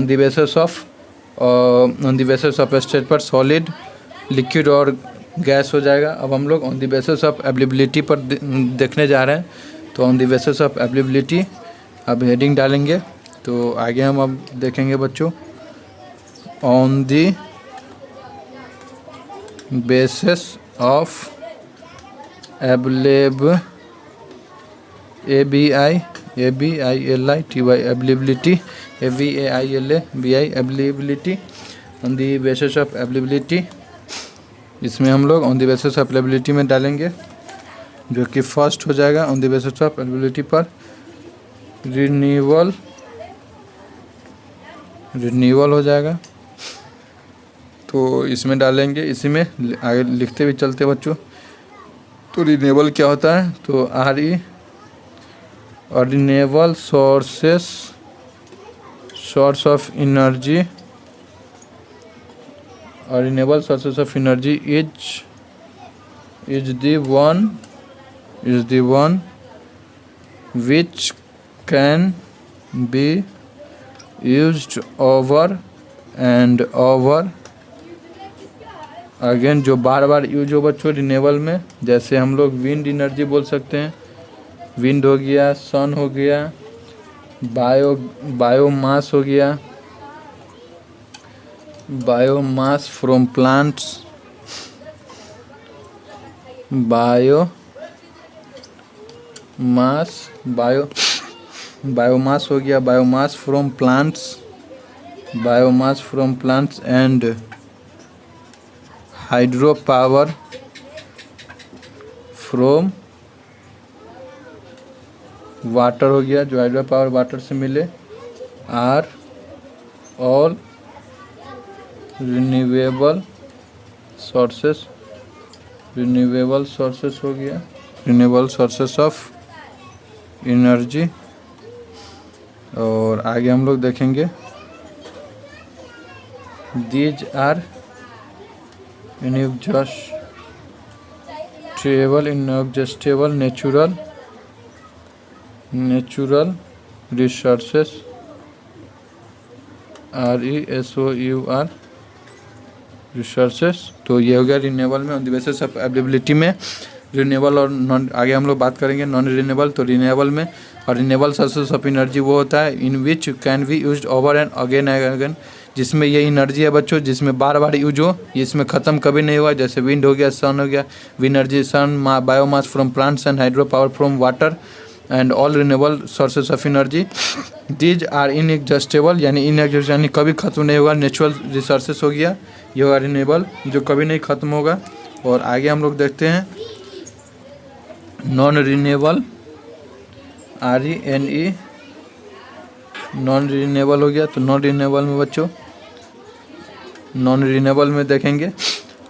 On the basis of state पर solid, liquid और gas हो जाएगा। अब हम लोग on the basis of availability पर देखने जा रहे हैं। तो on the basis of availability अब हेडिंग डालेंगे। तो आगे हम अब देखेंगे बच्चों, on the basis of availability on the basis of availability. इसमें हम लोग on the basis of availability में डालेंगे, जो कि फर्स्ट हो जाएगा on the basis of availability पर रिन्यूअल हो जाएगा। तो इसमें डालेंगे, इसी में आगे लिखते भी चलते बच्चों। तो रिन्यूएबल क्या होता है? तो renewable source of energy, renewable sources of energy is the one which can be used over and over again, जो बार बार यूज हो बच्चों रिन्यूएबल में। जैसे हम लोग विंड एनर्जी बोल सकते हैं, विंड हो गया, सन हो गया, बायोमास हो गया, बायोमास फ्रॉम प्लांट्स, बायोमास हो गया, biomass from plants and hydro power from water हो गया, जो हाइड्रो पावर वाटर से मिले, आर ऑल रिन्यूएबल सोर्सेस हो गया, रिन्यूएबल सोर्सेस ऑफ एनर्जी। और आगे हम लोग देखेंगे, these are inexhaustible natural resources, RESOUR resources. तो ये हो गया रिन्यूएबल में on the basis of availability में रिन्यूएबल। और नॉन, आगे हम लोग बात करेंगे नॉन रिन्यूएबल। तो रिन्यूएबल में और रिन्यूएबल सोर्सेस ऑफ एनर्जी वो होता है in which can be used over and again, जिसमें ये एनर्जी है बच्चों जिसमें बार बार यूज हो, इसमें ख़त्म कभी नहीं हुआ। जैसे विंड हो गया, सन हो गया, wind energy, sun, biomass from plants and hydro power from water and all renewable sources of energy. These are inexhaustible, यानी इनएग्जॉस्ट यानी कभी ख़त्म नहीं होगा। नेचुरल रिसोर्सेस हो गया, ये होगा रिन्यूएबल जो कभी नहीं ख़त्म होगा। और आगे हम लोग देखते हैं non renewable, RENE, non renewable हो गया। तो नॉन रिन्यूएबल में बच्चों, नॉन रिन्यूएबल में देखेंगे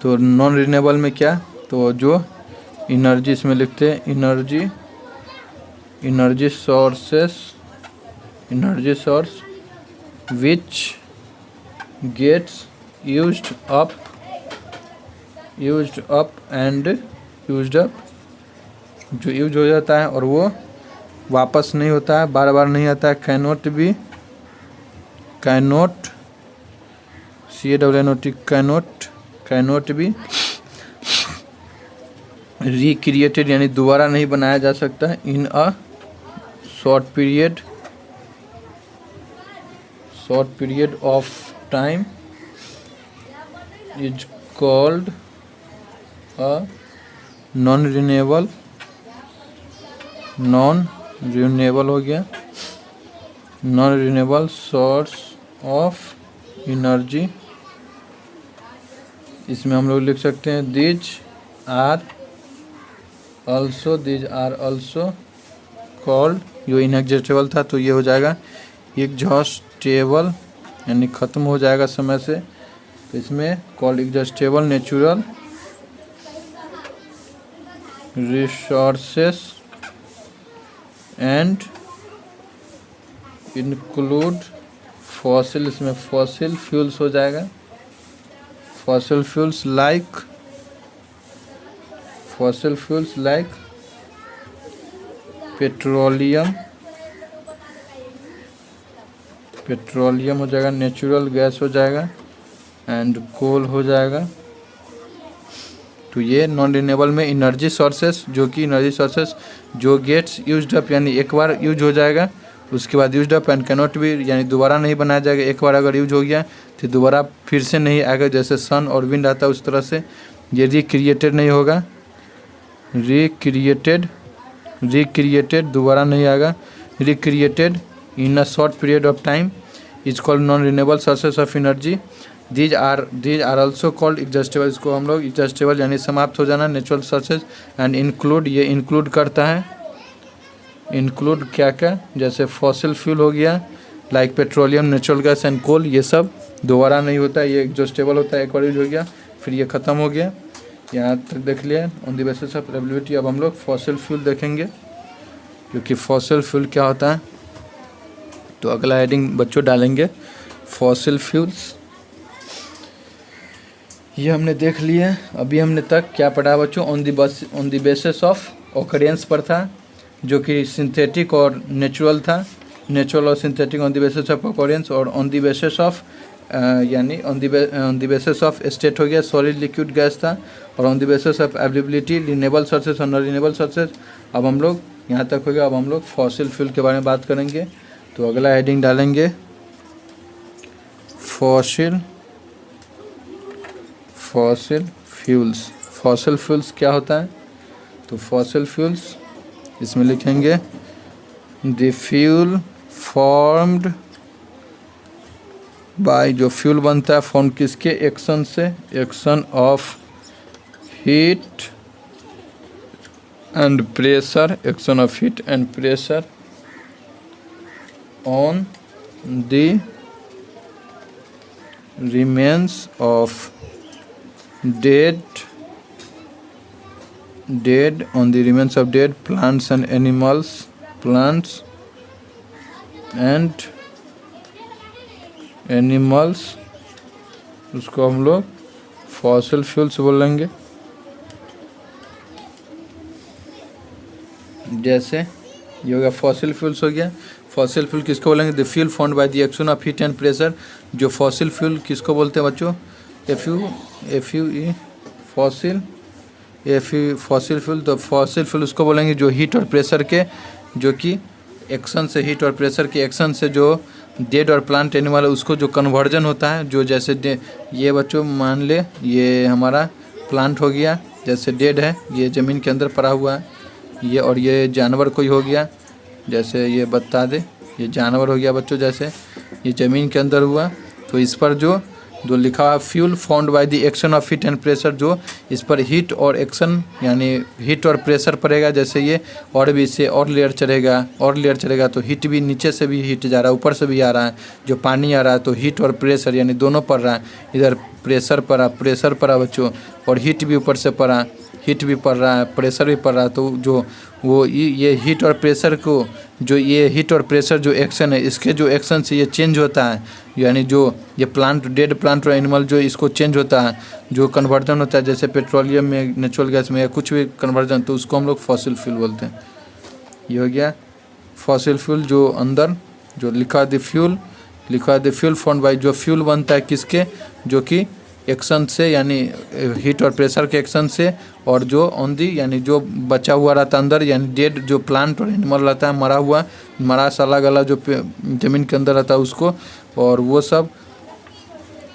तो नॉन रिन्यूएबल में क्या, तो जो एनर्जी इसमें लिखते हैं energy source which gets used up and used up, जो यूज हो जाता है और वो वापस नहीं होता है, बार बार नहीं आता है। कैनोट बी रिक्रिएटेड, यानी दोबारा नहीं बनाया जा सकता है। In a short period of time is called a non renewable हो गया, non renewable source of energy. इसमें हम लोग लिख सकते हैं दीज आर ऑल्सो कॉल्ड, जो इनएग्जॉस्टेबल था तो ये हो जाएगा एग्जॉस्टेबल, यानी ख़त्म हो जाएगा समय से। तो इसमें called exhaustible natural resources and include fossil, इसमें फॉसिल फ्यूल्स हो जाएगा, फॉसिल फ्यूल्स लाइक पेट्रोलियम हो जाएगा, नेचुरल गैस हो जाएगा एंड कोल हो जाएगा। तो ये नॉन रिन्यूएबल में एनर्जी सोर्सेस, जो कि एनर्जी सोर्सेस जो गेट्स यूज्ड अप यानी एक बार यूज हो जाएगा उसके बाद used up and cannot be यानी दोबारा नहीं बनाया जाएगा। एक बार अगर यूज हो गया तो दोबारा फिर से नहीं आएगा, जैसे सन और विंड आता है उस तरह से। ये रिक्रिएटेड नहीं होगा, रिक्रिएटेड दोबारा नहीं आएगा। Recreated in a short period of time is called non renewable sources of energy. These are also called exhaustible. इसको हम लोग एग्जॉस्टेबल यानी समाप्त हो जाना नेचुरल सोर्सेज एंड इंक्लूड, ये इंक्लूड करता है, इंक्लूड क्या क्या, जैसे फॉसिल फ्यूल हो गया like petroleum, natural gas and coal, ये सब दोबारा नहीं होता है, ये एग्जॉस्टेबल होता है, एक बार यूज हो गया फिर ये ख़त्म हो गया। यहाँ तक देख लिया on the basis of availability. अब हम लोग फॉसिल फ्यूल देखेंगे, क्योंकि फॉसिल फ्यूल क्या होता है। तो अगला हेडिंग बच्चों डालेंगे फॉसिल फ्यूल्स। ये हमने देख लिया। अभी हमने तक क्या पढ़ा बच्चों, on the basis of occurrence पर था, जो कि सिंथेटिक और नेचुरल था, नेचुरल और synthetic on the basis of occurrence, और ऑन द बेसिस ऑफ यानी on the basis of state हो गया सॉलिड लिक्विड गैस था, और on the basis of availability renewable sources और नॉन रिन्यूएबल सोर्सेज। अब हम लोग यहाँ तक हो गया। अब हम लोग फॉसिल फ्यूल के बारे में बात करेंगे। तो अगला हेडिंग डालेंगे फॉसिल फ्यूल्स। फॉसिल फ्यूल्स क्या होता है। तो फॉसिल फ्यूल्स इसमें लिखेंगे द फ्यूल फॉर्म्ड बाय, जो फ्यूल बनता है फॉर्म किसके, एक्शन से, action of heat and pressure, action of heat and pressure on the remains of dead on the remains of dead plants and animals, उसको हम लोग फॉसिल फ्यूल्स बोलेंगे। जैसे ये हो गया फॉसिल फ्यूल्स हो गया। फॉसिल फ्यूल किसको बोलेंगे, the fuel found by the action of heat and pressure. जो फॉसिल फ्यूल किसको बोलते हैं बच्चों, फॉसिल फ्यूल। तो फॉसिल फ्यूल उसको बोलेंगे जो हीट और प्रेशर के, जो कि एक्शन से, हीट और प्रेशर के एक्शन से जो डेड और प्लांट एनिमल है उसको जो कन्वर्जन होता है, जो जैसे ये बच्चों मान ले ये हमारा प्लांट हो गया, जैसे डेड है, ये ज़मीन के अंदर पड़ा हुआ है ये, और ये जानवर कोई हो गया, जैसे ये बता दे ये जानवर हो गया बच्चों, जैसे ये ज़मीन के अंदर हुआ। तो इस पर जो लिखा हुआ fuel found by the action of heat and pressure, जो इस पर हीट और एक्शन यानी हीट और प्रेशर पड़ेगा, जैसे ये और भी इससे और लेयर चढ़ेगा तो हीट भी, नीचे से भी हीट जा रहा है ऊपर से भी आ रहा है, जो पानी आ रहा है तो हीट और प्रेशर यानी दोनों पड़ रहा है। इधर प्रेशर पड़ा बच्चों, और हीट भी ऊपर से पड़ा, हीट भी पड़ रहा है, प्रेशर भी पड़ रहा है। तो जो वो ये हीट और प्रेशर को, जो ये हीट और प्रेशर जो एक्शन है, इसके जो एक्शन से ये चेंज होता है, यानी जो ये प्लांट, डेड प्लांट और एनिमल जो इसको चेंज होता है, जो कन्वर्जन होता है, जैसे पेट्रोलियम में, नेचुरल गैस में या कुछ भी कन्वर्जन, तो उसको हम लोग फॉसिल फ्यूल बोलते हैं। ये हो गया फॉसिल फ्यूल। जो अंदर जो लिखा द फ्यूल फाउंड बाय, जो फ्यूल बनता है किसके, जो कि एक्शन से यानी हीट और प्रेशर के एक्शन से, और जो ऑन दी यानी जो बचा हुआ रहता है अंदर, यानी डेड जो प्लांट और एनिमल रहता है, मरा सला गला जो ज़मीन के अंदर रहता है उसको, और वो सब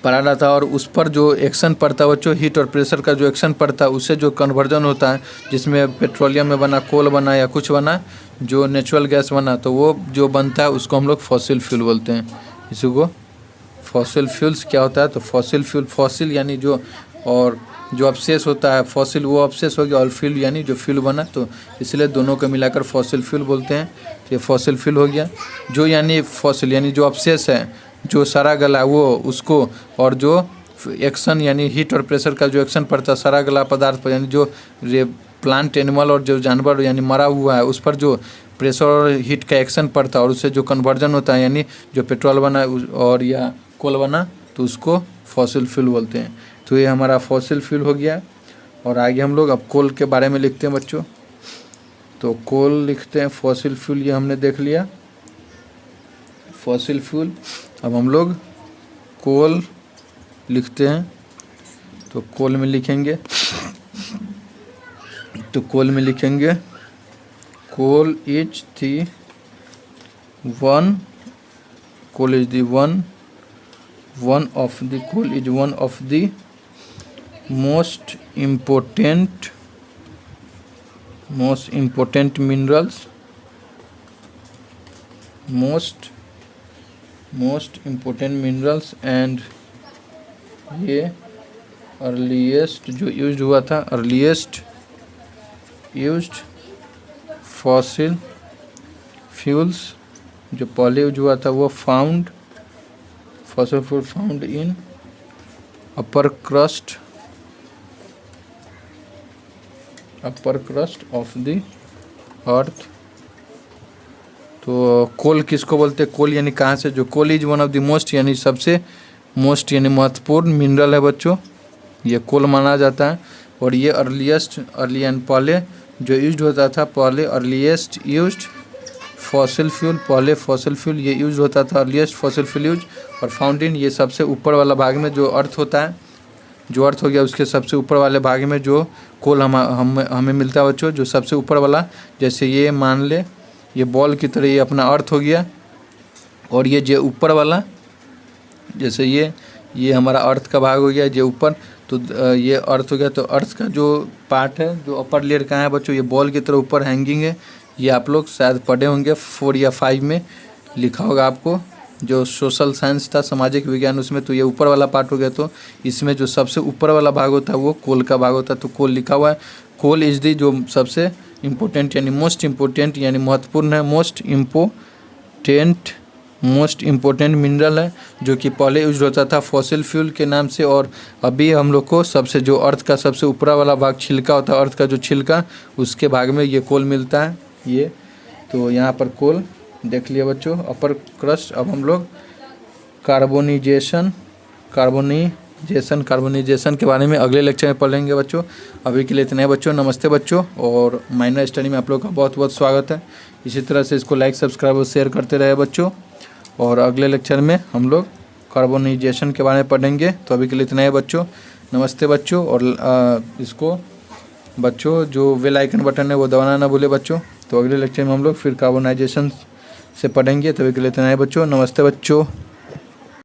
पड़ा रहता है, और उस पर जो एक्शन पड़ता है बच्चों, हीट और प्रेशर का जो एक्शन पड़ता है, उससे जो कन्वर्जन होता है, जिसमें पेट्रोलियम में बना, कोल बना या कुछ बना, जो नेचुरल गैस बना, तो वो जो बनता है उसको हम लोग फॉसिल फ्यूल बोलते हैं। इसी को फॉसिल फ्यूल्स क्या होता है। तो फॉसिल फ्यूल, फॉसिल यानी जो, और जो अवशेष होता है फॉसिल, वो अवशेष हो गया, और फ्यूल यानी जो फ्यूल बना, तो इसलिए दोनों को मिलाकर फॉसिल फ्यूल बोलते हैं। तो ये फॉसिल फ्यूल हो गया। जो यानी फॉसिल यानी जो अवशेष है, जो सड़ा गला वो उसको, और जो एक्शन यानी हीट और प्रेशर का जो एक्शन पड़ता है सड़ा गला पदार्थ पर, यानी जो प्लांट एनिमल और जो जानवर यानी मरा हुआ है उस पर जो प्रेशर और हीट का एक्शन पड़ता है, और उससे जो कन्वर्जन होता है, यानी जो पेट्रोल बना और या कोल बना, तो उसको फॉसिल फ्यूल बोलते हैं। तो ये हमारा फॉसिल फ्यूल हो गया। और आगे हम लोग अब कोल के बारे में लिखते हैं बच्चों। तो कोल लिखते हैं, फॉसिल फ्यूल ये हमने देख लिया। फॉसिल फ्यूल अब हम लोग कोल लिखते हैं, तो कोल में लिखेंगे, तो कोल में लिखेंगे coal is the one, coal is the one of the, coal is one of the most important minerals, most important minerals and ये अर्लीस्ट जो यूज हुआ था, अर्लीस्ट यूज्ड फॉसिल फ्यूल्स, जो पहले यूज हुआ था वो found, fossil fuel found in upper crust of the earth. तो कोल किसको बोलते हैं? कोल यानी कहाँ से, जो coal is one of the most यानी सबसे मोस्ट यानी महत्वपूर्ण मिनरल है बच्चों, ये कोल माना जाता है। और ये अर्ली एंड पहले जो यूज होता था, पहले अर्लीस्ट यूज्ड फॉसिल फ्यूल, पहले फॉसिल फ्यूल ये यूज होता था, अर्लीस्ट फॉसिल फ्यूल यूज। और फाउंटेन ये सबसे ऊपर वाला भाग में जो अर्थ होता है, जो अर्थ हो गया उसके सबसे ऊपर वाले भाग में जो कोल हमें मिलता है बच्चों, जो सबसे ऊपर वाला, जैसे ये मान ले ये बॉल की तरह ये अपना अर्थ हो गया, और ये जो ऊपर वाला जैसे ये हमारा अर्थ का भाग हो गया जो ऊपर, तो ये अर्थ हो गया। तो अर्थ का जो पार्ट है, जो अपर लेयर का है बच्चों, ये बॉल की तरह ऊपर हैंगिंग है। ये आप लोग शायद पढ़े होंगे 4 या 5 में लिखा होगा आपको, जो सोशल साइंस था, सामाजिक विज्ञान, उसमें। तो ये ऊपर वाला पार्ट हो गया, तो इसमें जो सबसे ऊपर वाला भाग होता है वो कोल का भाग होता है। तो कोल लिखा हुआ है, कोल इज दी जो सबसे इम्पोर्टेंट यानी मोस्ट इम्पोर्टेंट यानी महत्वपूर्ण है, मोस्ट इम्पोर्टेंट मिनरल है, जो कि पहले यूज होता था फॉसिल फ्यूल के नाम से। और अभी हम लोग को सबसे जो अर्थ का सबसे ऊपर वाला भाग छिलका होता है, अर्थ का जो छिलका, उसके भाग में ये कोल मिलता है। ये तो यहाँ पर कोल देख लिया बच्चों, अपर क्रस्ट। अब हम लोग कार्बोनाइजेशन के बारे में अगले लेक्चर में पढ़ेंगे बच्चों। अभी के लिए इतना है बच्चों, नमस्ते बच्चों, और माइनर स्टडी में आप लोग का बहुत बहुत स्वागत है। इसी तरह से इसको लाइक, सब्सक्राइब और शेयर करते रहे बच्चों, और अगले लेक्चर में हम लोग कार्बोनाइजेशन के बारे में पढ़ेंगे। तो अभी के लिए इतना है बच्चों, नमस्ते बच्चों। और इसको बच्चों जो बेल आइकन बटन है वो दबाना ना भूले बच्चों। तो अगले लेक्चर में हम लोग फिर कार्बोनाइजेशन से पढ़ेंगे। तो अभी के लिए इतना है बच्चों, नमस्ते बच्चों।